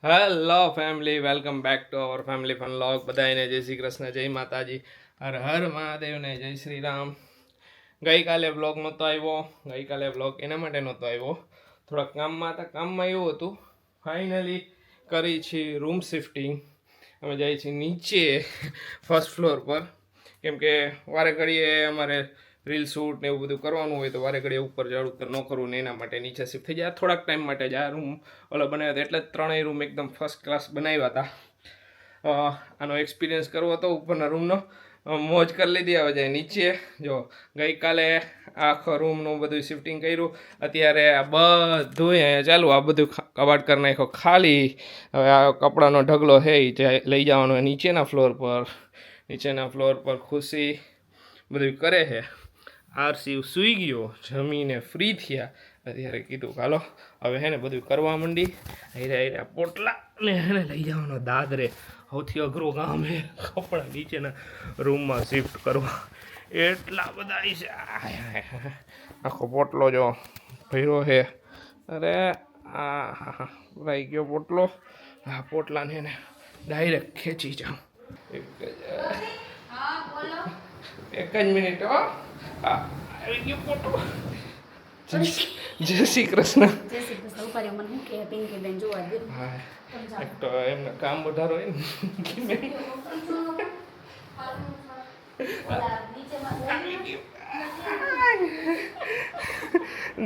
Hello family, welcome back to our family fun vlog. બધાને જય શ્રી કૃષ્ણ, જય માતાજી, હર હર મહાદેવને જય શ્રી રામ. ગઈકાલે વ્લોગ નહોતો આવ્યો. ગઈકાલે વ્લોગ એના માટે નહોતો આવ્યો, થોડાક કામમાં હતા. કામમાં એવું હતું, ફાઇનલી કરી છે રૂમ શિફ્ટિંગ. અમે જઈએ છીએ નીચે ફર્સ્ટ ફ્લોર પર, કેમ કે વારે ઘડીએ અમારે રીલ શૂટ ને એવું બધું કરવાનું હોય તો વારે ઘડીએ ઉપર ચડ ઉતર ન કરવું ને એના માટે નીચે શિફ્ટ થઈ જાય. થોડાક ટાઈમ માટે જ આ રૂમ ઓલો બનાવ્યો હતો, એટલે જ ત્રણેય રૂમ એકદમ ફર્સ્ટ ક્લાસ બનાવ્યા હતા. આનો એક્સપિરિયન્સ કરવો હતો ઉપરના રૂમનો, મોજ કરી લીધી. હવે જાય નીચે. જો ગઈકાલે આખો રૂમનું બધું શિફ્ટિંગ કર્યું. અત્યારે આ બધું અહીંયા ચાલુ, આ બધું કબાટ કરી નાખ્યો ખાલી. હવે આ કપડાનો ઢગલો છે એ લઈ જવાનો નીચેના ફ્લોર પર. નીચેના ફ્લોર પર ખુશી બધું કરે છે. આરસી સૂઈ ગયો, જમીને ફ્રી થયા. અત્યારે કીધું હાલો હવે હે ને બધું કરવા માંડી. હારે પોટલા ને એને લઈ જવાનો દાદરે. સૌથી અઘરું કામ છે કપડાં નીચેના રૂમમાં શિફ્ટ કરવા. એટલા બધા છે. આખો પોટલો જો ભર્યો છે. અરે આ રહી ગયો પોટલો. આ પોટલાને એને ડાયરેક્ટ ખેંચી જાઉં. એક જ મિનિટ. હો આવી ગયો પોટલો. જય શ્રી કૃષ્ણ. હા, એક તો એમને કામ વધારો હોય ને.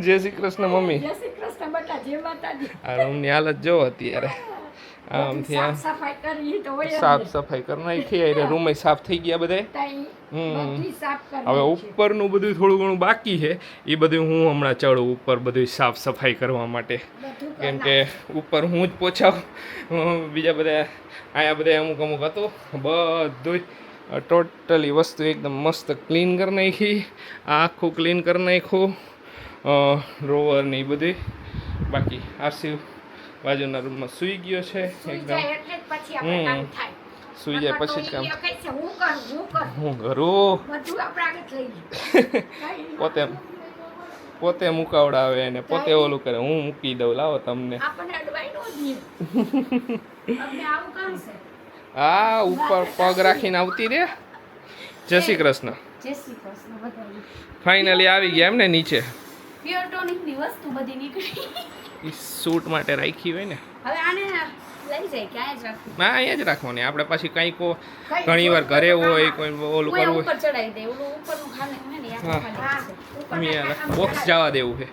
જય શ્રી કૃષ્ણ મમ્મી. આ રૂમની હાલત જો અત્યારે. આમથી સાફ સફાઈ કરી નાખી. એટલે રૂમ સાફ થઈ ગયા બધા. હવે ઉપરનું બધું થોડું ઘણું બાકી છે. એ બધું હું હમણાં ચડું ઉપર બધું સાફ સફાઈ કરવા માટે, કેમ કે ઉપર હું જ પોછાવું. બીજા બધા અહીંયા બધા અમુક અમુક હતું. બધું ટોટલી વસ્તુ એકદમ મસ્ત ક્લીન કરી નાખી. આખું ક્લીન કરી નાખ્યું. ડ્રોવર ને એ બધી બાકી. આરસી બાજુના રૂમમાં સૂઈ ગયો છે એકદમ. સૂઈ જાય પછી જ કામ. હું કરું પોતે મુકાવડાવે ને પોતે ઓલું કરે. હું મૂકી દઉં. લાવો તમને. હા, ઉપર પગ રાખીને આવતી રે. જય શ્રી કૃષ્ણ. ફાઇનલી આવી ગયા એમ ને નીચે. શૂટ માટે રાખી હોય ને. હવે આને લઈ જાય ક્યાં જ રાખવું? ના, અહીંયા જ રાખવાની. આપણે પાછી કંઈક ઘણી વાર ઘરે હોય કોઈ ઓલું કરવું ઉપર ચડાવી દે. ઓલું ઉપરનું ખાને હે ને હા, બોક્સ જવા દેવું છે.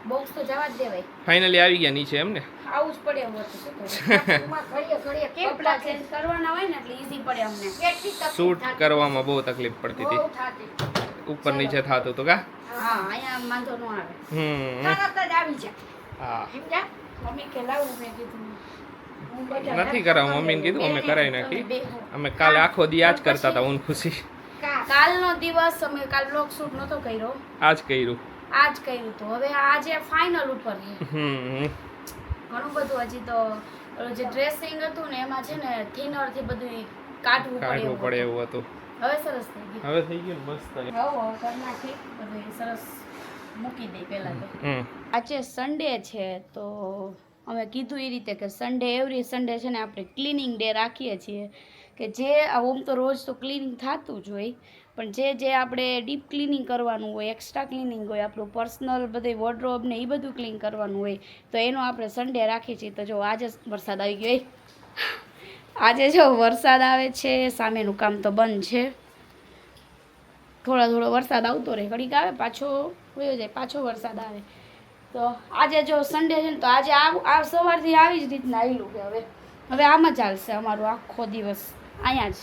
બોક્સ તો જવા જ દેવાય. ફાઇનલી આવી ગયા નીચે એમ ને. આવું જ પડે એમ હતું. ઘડીએ કપડા ચેન્જ કરવાના હોય ને એટલે ઈઝી પડે અમને. શૂટ કરવામાં બહુ તકલીફ પડતી હતી. ઉપર નીચે થાતું તો કા. હા, અહીંયા વાંધો ન આવે. તરત જ આવી જાય. હા, મમ્મી કે લાવું. મેં કીધું નથી કરાવું. મમ્મીને કીધું અમે કરાવી નાખી. અમે કાલે આખો દી આજ કરતા હતા. હું ખુશી કાલનો દિવસ અમે કાલ બ્લોગ શૂટ નતો કર્યો. આજ કર્યું તો હવે આજે ફાઇનલ ઉપર છે. ઘણું બધું હજી તો જે ડ્રેસિંગ હતું ને એમાં છે ને થિનર થી બધું કાઢવું પડે એવું હતું. હવે સરસ થઈ ગયું. હવે થઈ ગયું મસ્ત. હવે કરી નાખી બધું સરસ મૂકી દઈ પહેલા તો. આજે સન્ડે છે તો અમે કીધું એ રીતે કે સન્ડે એવરી સન્ડે છે ને આપણે ક્લિનિંગ ડે રાખીએ છીએ. કે જે આમ તો રોજ તો ક્લિનિંગ થતું જ હોય, પણ જે આપણે ડીપ ક્લિનિંગ કરવાનું હોય, એક્સ્ટ્રા ક્લિનિંગ હોય, આપણું પર્સનલ બધું વોર્ડરોબ ને એ બધું ક્લીન કરવાનું હોય તો એનો આપણે સન્ડે રાખીએ છીએ. તો જો આજે વરસાદ આવી ગયો. આજે જો વરસાદ આવે છે. સામેનું કામ તો બંધ છે. થોડો વરસાદ આવતો રહે, ઘડીક આવે પાછો વયો જાય, પાછો વરસાદ આવે. તો આજે જો સન્ડે છે ને તો આજે આ સવારથી આવી જ રીતના આવેલું કે હવે આમ જ ચાલશે અમારો આખો દિવસ અહીંયા જ.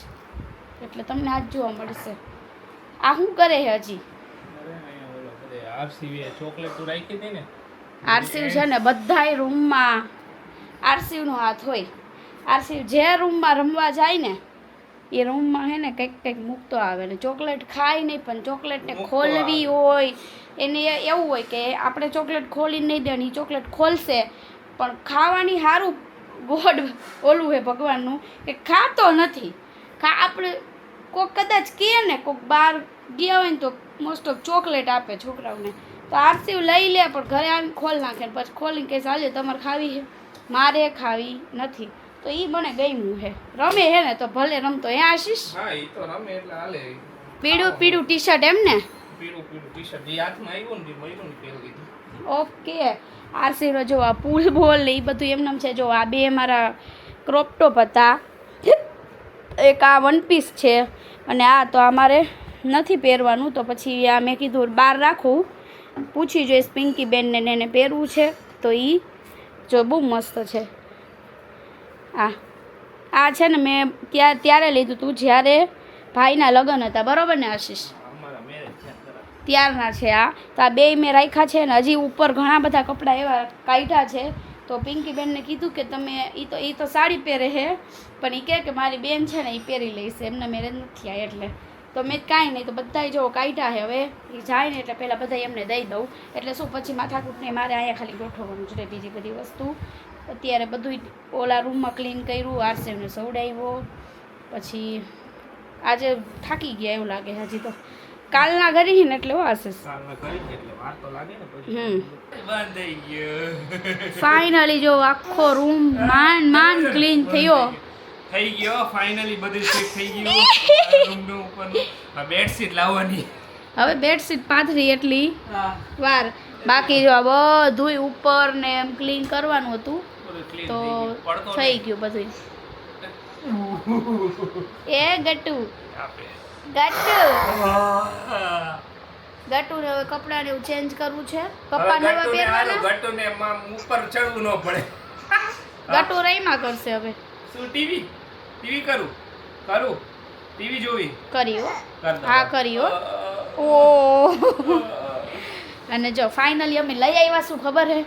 એટલે તમને આજ જોવા મળશે. આ શું કરે છે હજી? આરસીવ છે ને બધાય રૂમમાં આરસીવનો હાથ હોય. આરસીવ જે રૂમમાં રમવા જાય ને એ રૂમમાં હે ને કંઈક મૂકતો આવે ને. ચોકલેટ ખાય નહીં, પણ ચોકલેટને ખોલવી હોય એને એવું હોય કે આપણે ચોકલેટ ખોલીને નહીં દેવાની. ચોકલેટ ખોલશે પણ ખાવાની સારું ગોડ ઓલું છે ભગવાનનું કે ખાતો નથી. આપણે કોક કદાચ કહે ને કોક બહાર ગયા હોય ને તો મોસ્ટ ઓફ ચોકલેટ આપે છોકરાઓને. તો આરસીવ લઈ લે પણ ઘરે આવીને ખોલ નાખે. પછી ખોલીને કહે ચાલ્યો તમારે ખાવી છે. મારે ખાવી નથી. તો ઈ મને ગમ્યું હે. રમે હે ને તો ભલે રમતો હે આશીષ. હા ઈ તો રમે એટલે હાલે. પીળું ટી-શર્ટ એમ ને? પીળું ટી-શર્ટ જે હાથમાં આવ્યું ને મયુરને પહેરી દીધું. ઓકે. આશીર્વ જો આ પૂલ બોલ ને એ બધું એમનેમ છે. જો આ બે મારા ક્રોપ ટોપ હતા. એક આ વન પીસ છે અને આ તો અમારે નથી પહેરવાનું. તો પછી આ મેં કીધું બહાર રાખું, પૂછી જોઈશ પિંકી બેનને એને પહેરવું છે તો એ જો બહુ મસ્ત છે. આ છે ને મેં ત્યારે લીધું હતું જ્યારે ભાઈના લગ્ન હતા, બરાબર ને આશીષ? ત્યારના છે આ. તો આ બે મેં રાખ્યા છે ને હજી ઉપર ઘણા બધા કપડાં એવા કાઢ્યા છે. તો પિંકી બેનને કીધું કે તમે એ તો સાડી પહેરે છે પણ એ કહે કે મારી બેન છે ને એ પહેરી લઈશ, એમને મેરેજ નથી આવ્યા એટલે. તો મેં કાંઈ નહીં, તો બધાય જો કાઢ્યા છે. હવે એ જાય ને એટલે પહેલાં બધા એમને દઈ દઉં એટલે શું પછી માથાકૂટને મારે અહીંયા ખાલી ગોઠવવાનું છે. બીજી બધી વસ્તુ અત્યારે બધું ઓલા રૂમમાં ક્લીન કર્યું, આરસેવને સવડાવ્યો. પછી આજે થાકી ગયા એવું લાગે હજી તો. કાલના કરી ને એટલે આશીષ ફાઇનલી જો આખો રૂમ માંડ ક્લીન થઈ ગયો. ફાઇનલી બધું સેટ થઈ ગયું. રૂમનું ઉપરનું આ બેડશીટ લાવવાની. હવે બેડશીટ પાથરી એટલી વાર બાકી જો બધું ઉપર ને એમ ક્લીન કરવાનું હતું તો થઈ ગયું બધું. એ ગટુ ને હવે કપડાં ને એવું ચેન્જ કરવું છે. પપ્પા નવા પહેરવાના. ગટુ ને ઉપર ચડવું ન પડે. ગટુ રહીમાં કરશે હવે. શું ટીવી કરું ટીવી જોવી કર્યો. હા કર્યો. ઓ અને જો ફાઇનલી અમે લઈ આવ્યા શું ખબર હે?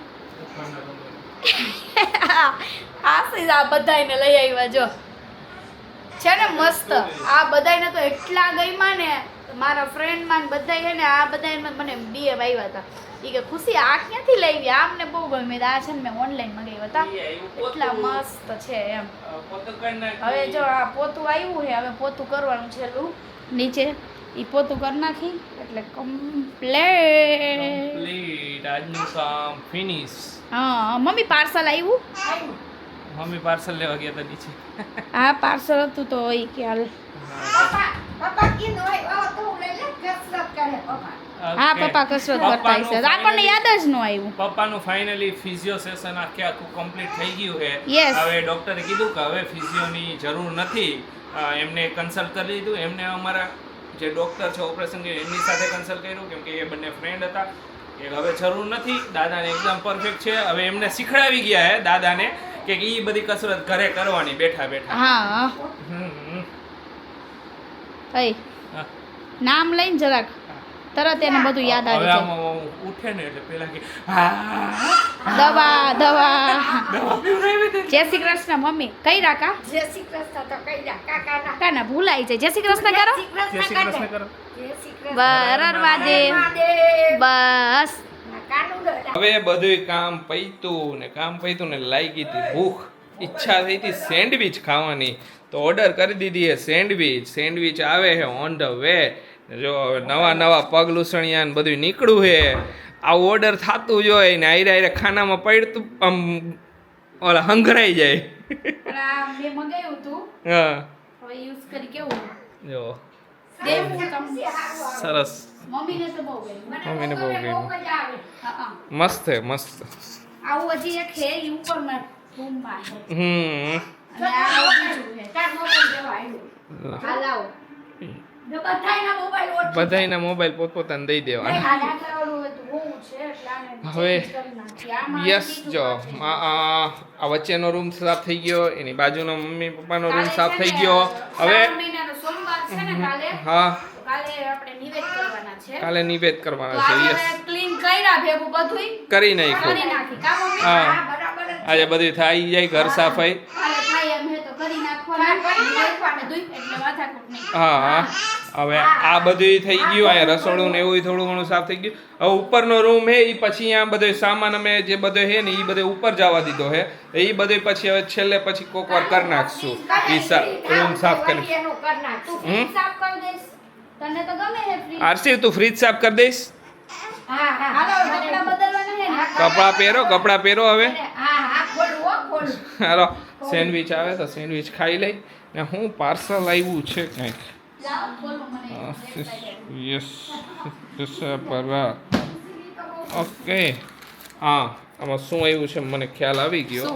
આશીષ આ બધાને લઈ આવ્યા જો છે ને મસ્ત. આ બધાને તો એટલા ગમ્યા ને મારા ફ્રેન્ડમાં બધા છે ને આ બધા મને ડીએમ આવ્યા હતા. એ કે ખુશી આ ક્યાંથી લઈ ગયા? આમને બહુ ગમે. આ છે ને મેં ઓનલાઈન મંગાવ્યા હતા. એટલા મસ્ત છે એમ. હવે જો આ પોતું આવ્યું છે, હવે પોતું કરવાનું છે નીચે. એ પોતું કરી નાખી એટલે કમ્પ્લીટ આજનું કામ ફિનિશ. હા મમ્મી પાર્સલ આવ્યું. મમ્મી પાર્સલ લેવા ગયા હતા નીચે. હા પાર્સલ હતું તો એ કે હાલ. હા પપ્પા કસરત કરતા હશે. આપણને યાદ જ ન આવ્યું. પપ્પાનું ફાઇનલી ફિઝિયો સેશન આખું કમ્પ્લીટ થઈ ગયું છે. હવે ડોક્ટરે કીધું કે હવે ફિઝિયોની જરૂર નથી. એમને કન્સલ્ટ કરી લીધું. એમને અમારા જે ડોક્ટર છે ઓપરેશન એમની સાથે કન્સલ્ટ કર્યું કેમ કે એ બંને ફ્રેન્ડ હતા. કે હવે જરૂર નથી, દાદાને એકદમ પરફેક્ટ છે. હવે એમને શીખડાવી ગયા હે દાદાને કે એ બધી કસરત ઘરે કરવાની બેઠા બેઠા. હા નામ લઈને જરાક તરત એને બધું યાદ આવી જાય. ઉઠે ને એટલે પેલા કે દવા જય શ્રી કૃષ્ણ મમ્મી કઈ રાકા. જય શ્રી કૃષ્ણ તો કઈ રાકા કાના ભૂલાઈ જાય. જય શ્રી કૃષ્ણ કરો. જય શ્રી કૃષ્ણ કરો. બસ હવે બધું કામ પૈતું ને લાગી હતી ભૂખ. ઈચ્છા થઈ હતી સેન્ડવિચ ખાવાની તો ઓર્ડર કરી દીધી હે સેન્ડવિચ આવે છે ઓન ધ વે. જો નવા પગ લૂસણિયા ને બધું નીકળ્યું છે. આ ઓર્ડર થતું જોઈએ ને આયરે ખાનામાં પડતું આમ ઓલા હંગરાઈ જાય. મેં મંગાવ્યું હતું. હા હવે યુઝ કરી કેવું જો સરસ. મમ્મીને બહુ ગમ્યું. મસ્ત છે મસ્ત. આવું હજી એક છે ઈ ઉપરમાં રૂમમાં છે. અને આ બીજું છે. હાલાઓ બધાયના મોબાઈલ પોતપોતાને દઈ દેવાના. હવે યસ જો આ વચ્ચેનો રૂમ સાફ થઈ ગયો, એની બાજુનો મમ્મી પપ્પાનો રૂમ સાફ થઈ ગયો. હવે હા કાલે નિવેદ કરવાના છે. યસ કરી નાખ્યું. હા આજે બધું થઈ જાય ઘર સાફાઈ. હા હવે આ બધું થઈ ગયું. અહીંયા રસોડું ને એવું થોડું ઘણું સાફ થઈ ગયું. હવે ઉપરનો રૂમ હે એ પછી અહીંયા બધો સામાન અમે જે બધો હે ને એ બધો ઉપર જવા દીધો હે. એ બધું પછી હવે છેલ્લે પછી કોક વાર કરી નાખશું. એ રૂમ સાફ કરી. આરસી તું ફ્રીજ સાફ કરી દઈશ. કપડા પહેરો હવે. હાલો સેન્ડવિચ આવે તો સેન્ડવિચ ખાઈ લઈ ને હું પાર્સલ આવ્યું છે કંઈક યસ પરવા ઓકે હા આમાં શું આવ્યું છે મને ખ્યાલ આવી ગયો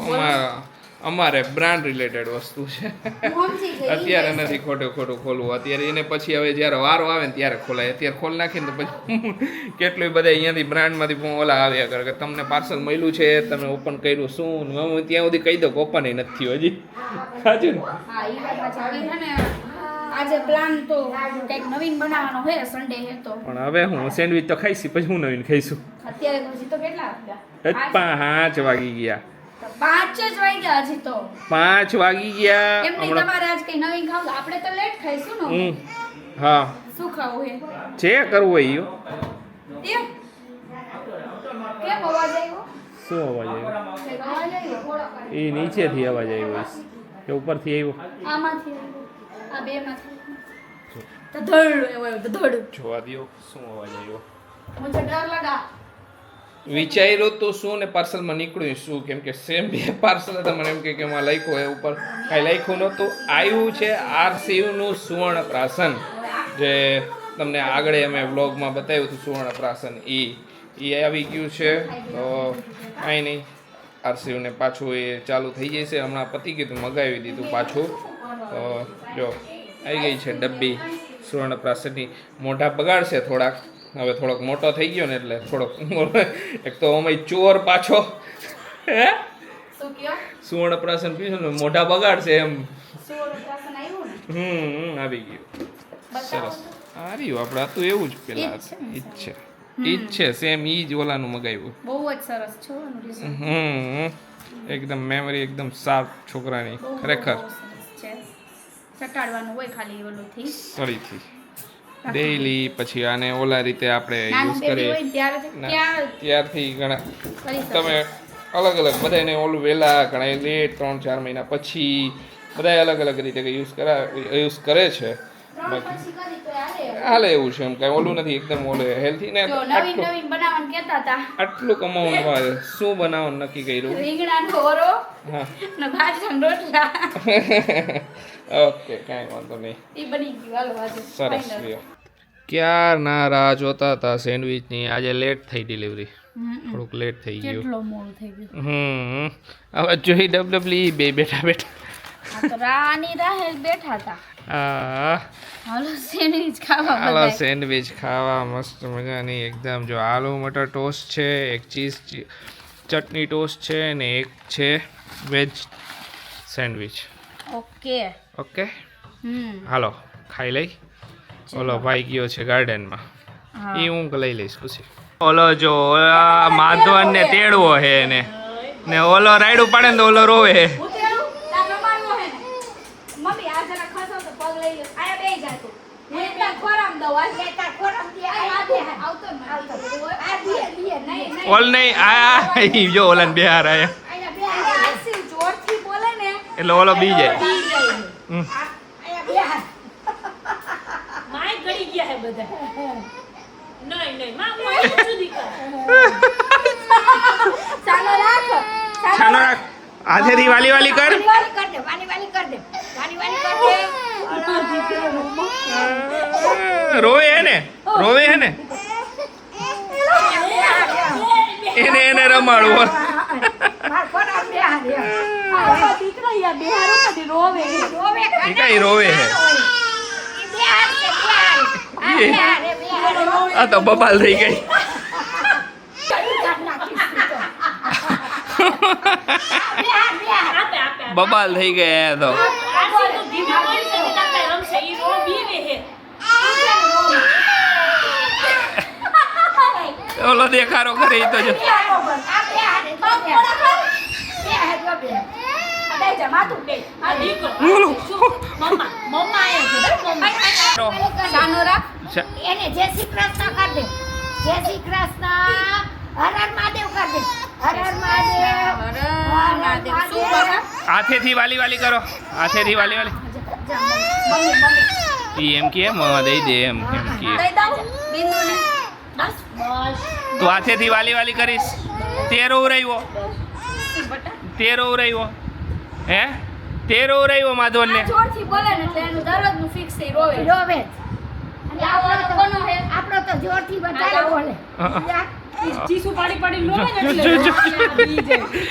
અમારે બ્રાન્ડ રિલેટેડ વસ્તુ છે અત્યારે નથી ખોટું ખોલવું અત્યારે એને પછી હવે જ્યારે વારો આવે ને ત્યારે ખોલાય અત્યારે ખોલ નાખીને તો પછી કેટલું બધા અહીંયાથી બ્રાન્ડમાંથી ઓલા આવ્યા કરે કે તમને પાર્સલ મળ્યું છે તમે ઓપન કર્યું શું હું ત્યાં સુધી કહી દઉં કે ઓપન નથી થયું હજી સાચું ને આજે પ્લાન તો કંઈક નવીન બનાવવાનો છે સન્ડે છે તો પણ હવે હું સેન્ડવિચ તો ખાઈશ પછી હું નવીન ખાઈશું અત્યારે હજી તો કેટલા વાગ્યા 5 વાગી ગયા 5 જ વાગ્યા હજી તો 5 વાગી ગયા એમ નહીં તમારે આજ કઈ નવીન ખાવું આપણે તો લેટ ખાઈશું ને હા શું ખાવું છે જે કરવું હોય યો કેમ અવાજ આવ્યો શું અવાજ આવ્યો એ નીચેથી અવાજ આવ્યો કે ઉપરથી આવ્યો આમાંથી આ બે માંથી ધડ જોવા દો શું અવાજ આવ્યો મુझे ડર લગા વિચાર્યું તો શું ને પાર્સલમાં નીકળ્યું શું કેમ કે સેમ બે પાર્સલ હતા મને એમ કે એમાં લખ્યું હોય ઉપર કાંઈ લખ્યું નહોતું આવ્યું છે આરસીયુનું સુવર્ણ પ્રાશન જે તમને આગળ અમે વ્લોગમાં બતાવ્યું હતું સુવર્ણ પ્રાશન એ આવી ગયું છે તો કાંઈ નહીં આરસીયુને પાછું એ ચાલુ થઈ જશે હમણાં પતી ગયું મગાવી દીધું પાછું તો જો આવી ગઈ છે ડબ્બી સુવર્ણ પ્રાશનની મોઢા બગાડશે થોડાક હવે થોડોક મોટો થઈ ગયો ને એટલે થોડોક એક તો અમે ચોર પાછો હે સુવર્ણ પ્રાશન પીશું ને મોઢા બગાડશે એમ આવી ગયું સરસ આ રહ્યું આપણે હતું એવું જ પેલા ઈ જ છે સેમ ઈ જ ઓલાનું મગાવ્યું બહુ જ સરસ છો એકદમ મેમરી એકદમ સાફ છોકરાની ખરેખર ચટાડવાનું હોય ખાલી ઓલુંથી સળીથી ડેઈલી પછી આને ઓલા રીતે આપણે યુઝ કરીએ ત્યારથી ઘણા તમે અલગ અલગ બધાને ઓલું વહેલા ઘણા લેટ 3-4 મહિના પછી બધા અલગ અલગ રીતે યુઝ કરે છે હાલે એવું છે એમ કાંઈ ઓલું નથી એકદમ ઓલું હેલ્થી ને આટલું કમાવાનું શું બનાવવાનું નક્કી કર્યું હા ઓકે કાંઈ વાંધો નહીં સરસ ક્યારના રાહ જોતા હતા સેન્ડવિચની આજે લેટ થઈ ડિલિવરી થોડુંક લેટ થઈ ગયું હવે જોઈ ડબડબલી બે બેઠા હતા હાલો સેન્ડવિચ ખાવા મસ્ત મજાની એકદમ જો આલુ મટર ટોસ્ટ છે એક ચીઝ ચટણી ટોસ્ટ છે ને એક છે વેજ સેન્ડવિચ ઓકે હાલો ખાઈ લઈ ઓલો ભાઈ ગયો છે ગાર્ડનમાં એ હું લઈ લઈશ ખુશી ઓલો જો માધવન ને તેડવો હે ને ઓલો રાયડું પાડે ને તો ઓલો રોવે હે ઓલ નહીં આ જો ઓલાને બિહાર આયા એટલે ઓલો બી જાય હાથેથી વાલી વાલી કર રોવે હે ને એને રમાડવું કઈ રોવે હે આ તો બબાલ થઈ ગઈ બબાલ થઈ ગયા તો ઓલો દેખારો કરે તો જો એને જય શ્રી કૃષ્ણ કર દે જય શ્રી કૃષ્ણ હર હર મહાદેવ કર દે હર હર મહાદેવ હાથેથી વાલી વાલી કરો હાથેથી વાલી વાલી એમ કે દઈ દે એમ કે તું હાથેથી વાલી વાલી કરીશ તેરો રહ્યો હે તે રોવરાયો માધવનને આ જોરથી બોલે ને એટલે એનું દરરોજનું ફિક્સ થઈ રોવે રોવે જ. અને આ ઓલો કોનો હે આપણો તો જોરથી વધારે બોલે. ચીસુ પાડી પાડી રોવે ને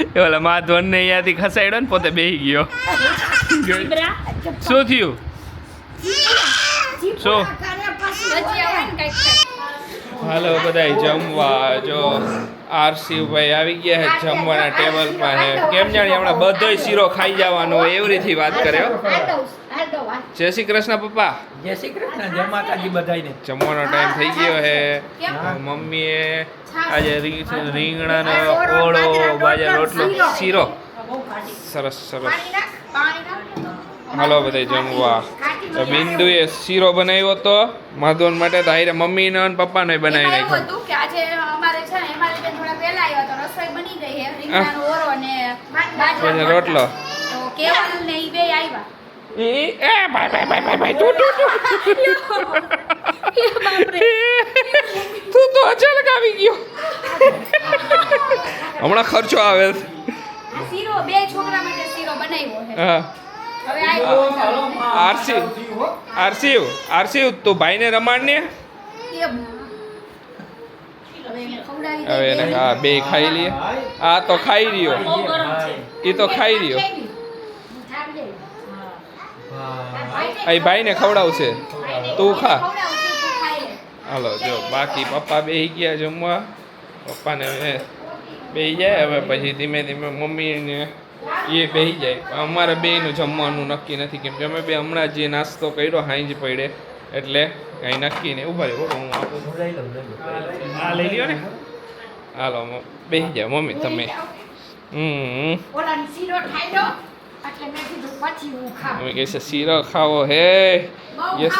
એટલે ઓલા માધવનને અહીંયાથી ખસાડ્યો ને પોતે બેહી ગયો જીબ્રા શું થયું શું કરે પછી હજી આવે ને કાંઈક હાલો બધાય જમવા જો આરસીભાઈ આવી ગયા છે જમવાના ટેબલ પર હે કેમ જાણી હમણાં બધોય શીરો ખાઈ જવાનો હોય એવી રીતે વાત કરે હો જય શ્રી કૃષ્ણ પપ્પા જય શ્રી કૃષ્ણ જય માતાજી બધાયને જમવાનો ટાઈમ થઈ ગયો હે મમ્મીએ આજે રીંગણાનો ઓળો બાજરા રોટલો શીરો સરસ સરસ હાલો બધાય જમવા તો બિંદુએ શીરો બનાવ્યો તો માધવન માટે તો હારે મમ્મીને અને પપ્પાને બનાવી એમાં એવું નાખ્યો હતું કે આજે અમારે છે ને એમાં બેન થોડા પહેલા આવ્યા તો રસોઈ બની ગઈ છે રીંગણાનો ઓરો અને બાજરાનો રોટલો તો કેવલ ને ઈ બે આવ્યા ભાઈ તું તો અચાનક આવી ગયો હમણાં ખર્ચો આવે આ શીરો બે છોકરા માટે શીરો બનાવ્યો છે હા હવે આવ્યો આરસી તું ભાઈને રમાડ ને હવે એને હા બે ખાઈ લઈએ આ તો ખાઈ રહ્યો એ તો ખાઈ રહ્યો અહીં ભાઈને ખવડાવશે તું ખા હાલો જો બાકી પપ્પા બેસી ગયા જમવા પપ્પાને હવે બેસી જાય હવે પછી ધીમે ધીમે મમ્મીને એ બેસી જાય અમારે બેયનું જમવાનું નક્કી નથી કેમ કે અમે બે હમણાં જે નાસ્તો કર્યો હાંજ પડે એટલે કાંઈ નક્કી નહીં ઉભા રહ્યો હું આપું હા લઈ લ્યો ને હાલો બેસી જાય મમ્મી તમે મમ્મી કહે છે શીરો ખાવો હે યસ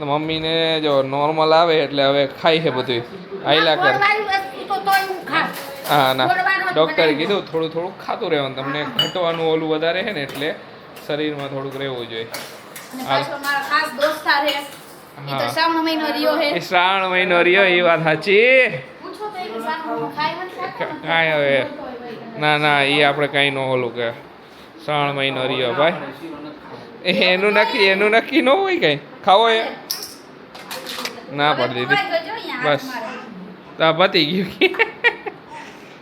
મમ્મીને જો નોર્મલ આવે એટલે હવે ખાઈ છે બધું આયલા કર હા ના ડૉક્ટરે કીધું થોડું થોડું ખાતું રહેવાનું તમને ઘટવાનું ઓલું વધારે છે ને એટલે શરીરમાં થોડુંક રહેવું જોઈએ એ શ્રાવણ મહિનો રહ્યો એ વાત સાચી કાંઈ હવે ના એ આપણે કાંઈ ન ઓલું કે શ્રાવણ મહિનો રહ્યો ભાઈ એનું નક્કી ન હોય કાંઈ ખાવો એ ના પડી દીધી બસ તા પતી ગયું